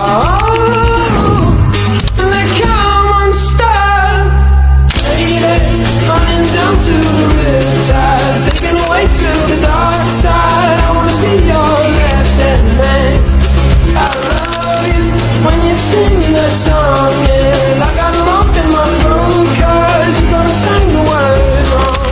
Oh, and they come unstuck. Lady, running down to the riptide, taken away to the dark side. I wanna be your left-hand man. I love you when you sing that song, and I got 'em up in my room, 'cause you're gonna sing the words wrong.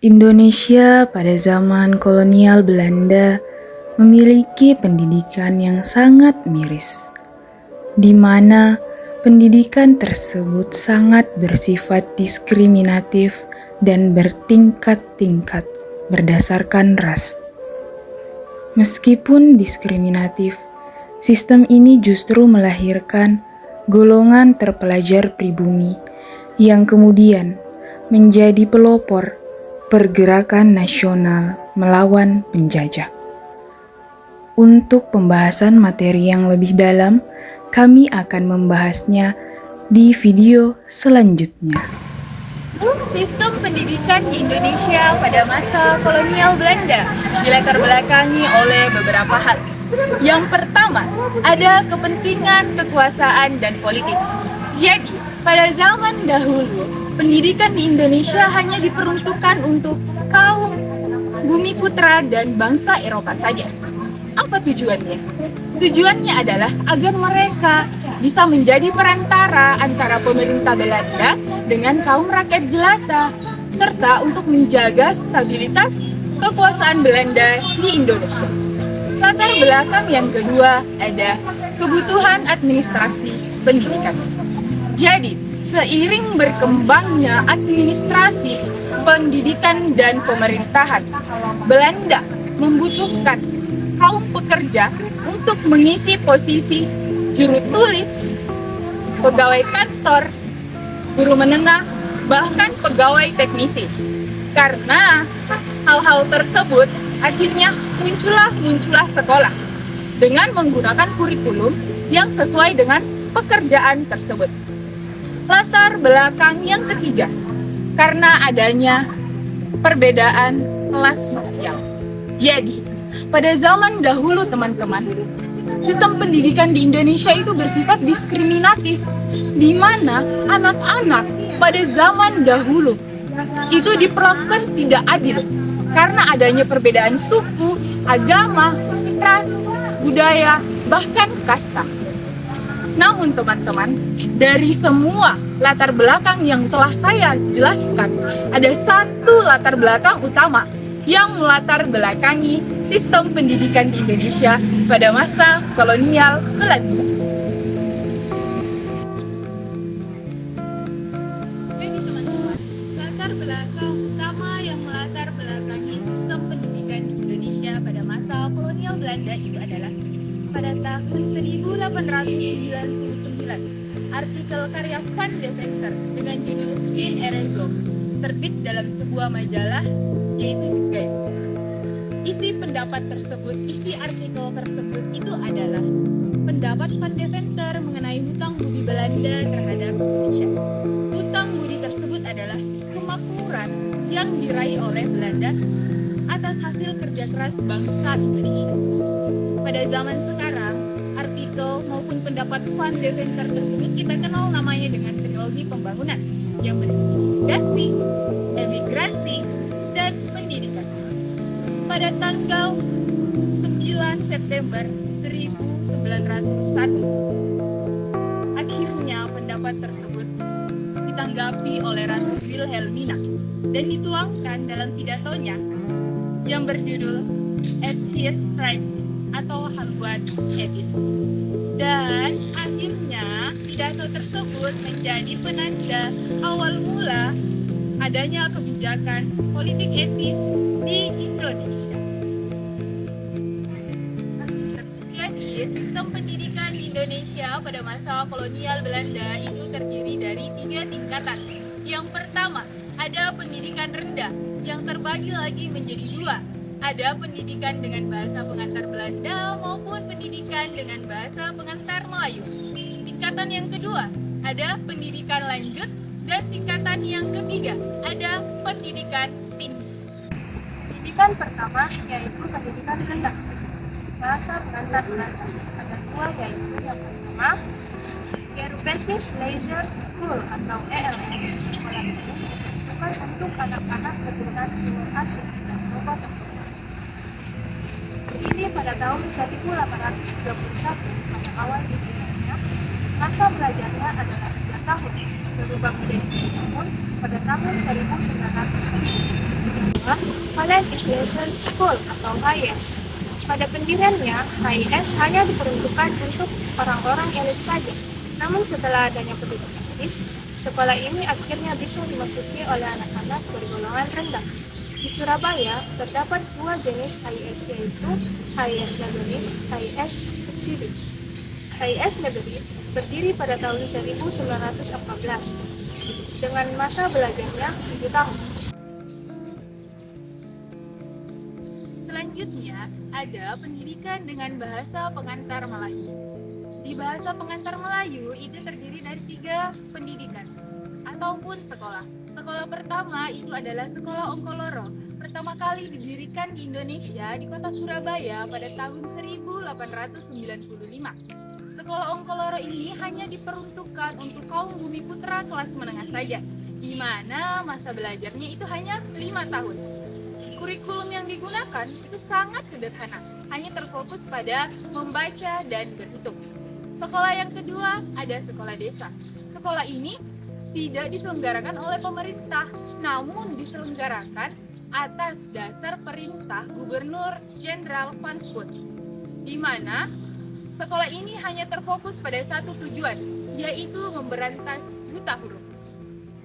Indonesia pada zaman kolonial Belanda memiliki pendidikan yang sangat miris, di mana pendidikan tersebut sangat bersifat diskriminatif dan bertingkat-tingkat berdasarkan ras. Meskipun diskriminatif, sistem ini justru melahirkan golongan terpelajar pribumi yang kemudian menjadi pelopor pergerakan nasional melawan penjajah. Untuk pembahasan materi yang lebih dalam, kami akan membahasnya di video selanjutnya. Sistem pendidikan di Indonesia pada masa kolonial Belanda dilatar belakangi oleh beberapa hal. Yang pertama, ada kepentingan kekuasaan dan politik. Jadi, pada zaman dahulu, pendidikan di Indonesia hanya diperuntukkan untuk kaum bumi putra dan bangsa Eropa saja. Apa tujuannya? Tujuannya adalah agar mereka bisa menjadi perantara antara pemerintah Belanda dengan kaum rakyat jelata, serta untuk menjaga stabilitas kekuasaan Belanda di Indonesia. Latar belakang yang kedua ada kebutuhan administrasi pendidikan. Jadi, seiring berkembangnya administrasi, pendidikan, dan pemerintahan, Belanda membutuhkan kaum pekerja untuk mengisi posisi juru tulis, pegawai kantor, guru menengah, bahkan pegawai teknisi. Karena hal-hal tersebut, akhirnya muncullah sekolah dengan menggunakan kurikulum yang sesuai dengan pekerjaan tersebut. Latar belakang yang ketiga, karena adanya perbedaan kelas sosial. Jadi, pada zaman dahulu teman-teman, sistem pendidikan di Indonesia itu bersifat diskriminatif, di mana anak-anak pada zaman dahulu itu diperlakukan tidak adil karena adanya perbedaan suku, agama, ras, budaya, bahkan kasta. Namun teman-teman, dari semua latar belakang yang telah saya jelaskan, ada satu latar belakang utama yang melatar belakangi sistem pendidikan di Indonesia pada masa kolonial Belanda. Jadi teman-teman, latar belakang utama yang melatar belakangi sistem pendidikan di Indonesia pada masa kolonial Belanda itu adalah pada tahun 1899, artikel karya Van Deventer dengan judul In Erasure terbit dalam sebuah majalah yaitu The Guides. Isi artikel tersebut itu adalah pendapat Van Deventer mengenai hutang budi Belanda terhadap Indonesia. Hutang budi tersebut adalah kemakmuran yang diraih oleh Belanda atas hasil kerja keras bangsa Indonesia. Pada zaman sekarang, artikel maupun pendapat Van Deventer tersebut kita kenal namanya dengan trilogi pembangunan yang berisi migrasi, emigrasi, dan pendidikan. Pada tanggal 9 September 1901, akhirnya pendapat tersebut ditanggapi oleh Ratu Wilhelmina dan dituangkan dalam pidatonya yang berjudul At His Right atau haluan etis. Dan akhirnya pidato tersebut menjadi penanda awal mula adanya kebijakan politik etis di Indonesia. Jadi, sistem pendidikan di Indonesia pada masa kolonial Belanda itu terdiri dari 3 tingkatan. Yang pertama, ada pendidikan rendah yang terbagi lagi menjadi 2. Ada pendidikan dengan bahasa pengantar Belanda maupun pendidikan dengan bahasa pengantar Melayu. Tingkatan yang kedua, ada pendidikan lanjut, dan tingkatan yang ketiga, ada pendidikan tinggi. Pendidikan pertama yaitu pendidikan rendah, bahasa pengantar Belanda. Ada 2 yaitu yang pertama, Europees Leisure School atau ELS. Sekolah ini bukan untuk anak-anak keturunan Timur Asia dan Eropa. Berdiri pada tahun 1831, pada awal didirikannya, masa belajarnya adalah 3 tahun, berubah menjadi 3 tahun pada tahun 1900. Holland Leisure School atau HIS. Pada pendiriannya, HIS hanya diperuntukkan untuk orang-orang elit saja. Namun setelah adanya pendidikan etis, sekolah ini akhirnya bisa dimasuki oleh anak-anak bergolongan rendah. Di Surabaya terdapat 2 jenis HIS, yaitu HIS Negeri, HIS Subsidi. HIS Negeri berdiri pada tahun 1914 dengan masa belajarnya 7 tahun. Selanjutnya, ada pendidikan dengan bahasa pengantar Melayu. Di bahasa pengantar Melayu itu terdiri dari 3 pendidikan ataupun sekolah. Sekolah pertama itu adalah Sekolah Ongkoloro. Pertama kali didirikan di Indonesia di kota Surabaya pada tahun 1895. Sekolah Ongkoloro ini hanya diperuntukkan untuk kaum bumi putra kelas menengah saja, di mana masa belajarnya itu hanya 5 tahun. Kurikulum yang digunakan itu sangat sederhana, hanya terfokus pada membaca dan berhitung. Sekolah yang kedua ada sekolah desa. Sekolah ini tidak diselenggarakan oleh pemerintah, namun diselenggarakan atas dasar perintah Gubernur Jenderal Van Spoot, di mana sekolah ini hanya terfokus pada satu tujuan, yaitu memberantas buta huruf.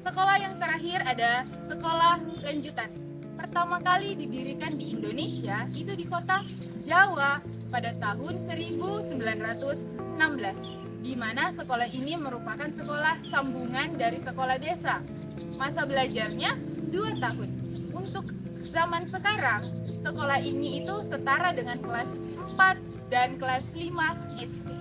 Sekolah yang terakhir ada sekolah lanjutan. Pertama kali didirikan di Indonesia itu di kota Jawa pada tahun 1916, di mana sekolah ini merupakan sekolah sambungan dari sekolah desa. Masa belajarnya 2 tahun. Untuk zaman sekarang, sekolah ini itu setara dengan kelas 4 dan kelas 5 SD.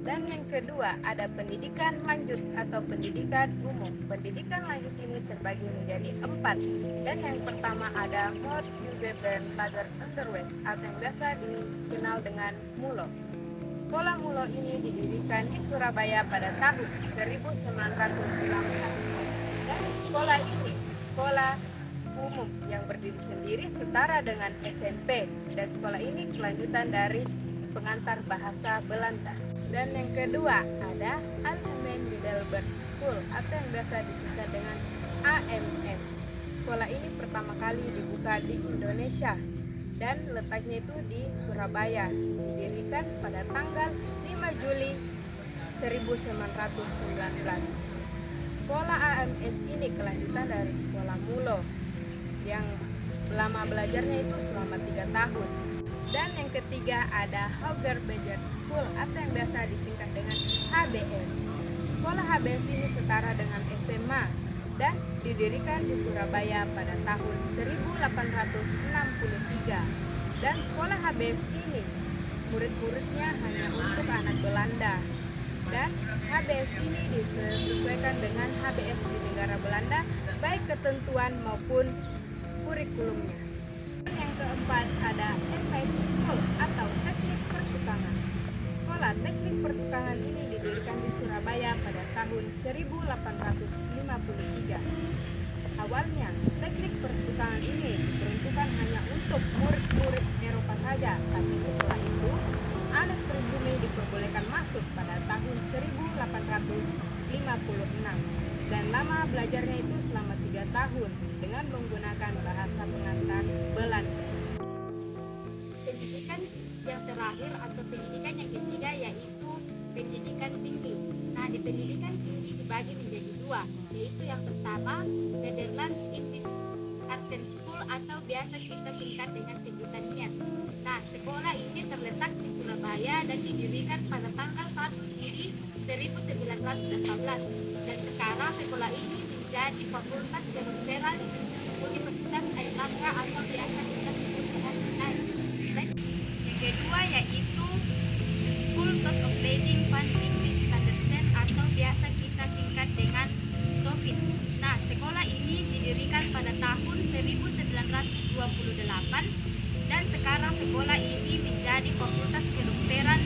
Dan yang kedua ada pendidikan lanjut atau pendidikan umum. Pendidikan lanjut ini terbagi menjadi 4. Dan yang pertama ada Noord-Jubeben Lager Onderwijs atau yang biasa dikenal dengan MULO. Sekolah MULO ini didirikan di Surabaya pada tahun 1916. Dan sekolah ini sekolah umum yang berdiri sendiri setara dengan SMP, dan sekolah ini kelanjutan dari pengantar bahasa Belanda. Dan yang kedua ada Algemeen Middelbaar School atau yang biasa disingkat dengan AMS. Sekolah ini pertama kali dibuka di Indonesia dan letaknya itu di Surabaya. Didirikan pada tanggal 5 Juli 1919. Sekolah AMS ini kelanjutan dari sekolah MULO yang lama belajarnya itu selama 3 tahun. Dan yang ketiga ada Hoger Bejer School atau yang biasa disingkat dengan HBS. Sekolah HBS ini setara dengan SMA dan didirikan di Surabaya pada tahun 1863. Dan sekolah HBS ini murid-muridnya hanya untuk anak Belanda. Dan HBS ini disesuaikan dengan HBS di negara Belanda, baik ketentuan maupun kurikulumnya. Yang keempat ada Teknik School atau Teknik Pertukangan. Sekolah Teknik Pertukangan ini didirikan di Surabaya pada tahun 1853. Awalnya, teknik pertukangan ini diperuntukkan hanya untuk murid-murid Eropa saja, tapi setelah itu anak pribumi diperbolehkan masuk pada tahun 1856 dan lama belajarnya itu selama 3 tahun dengan menggunakan bahasa pengantar Belanda. Pendidikan yang terakhir atau pendidikan yang ketiga yaitu pendidikan tinggi. Nah, di pendidikan tinggi dibagi menjadi dua, yaitu yang pertama Nederlands English Arten School atau biasa kita singkat dengan sebutan NIAS. Nah, sekolah ini terletak di Surabaya dan didirikan pada tanggal 1 Juli 1918 dan sekarang sekolah ini menjadi Fakultas Kedokteran Universitas Airlangga atau biasa kita sebut dengan UNAI. Dan yang kedua yaitu School of Operating Van English Standardsen atau biasa kita singkat dengan STOVIT. Nah, sekolah ini didirikan pada tahun 1928 dan sekarang sekolah ini menjadi Fakultas Kedokteran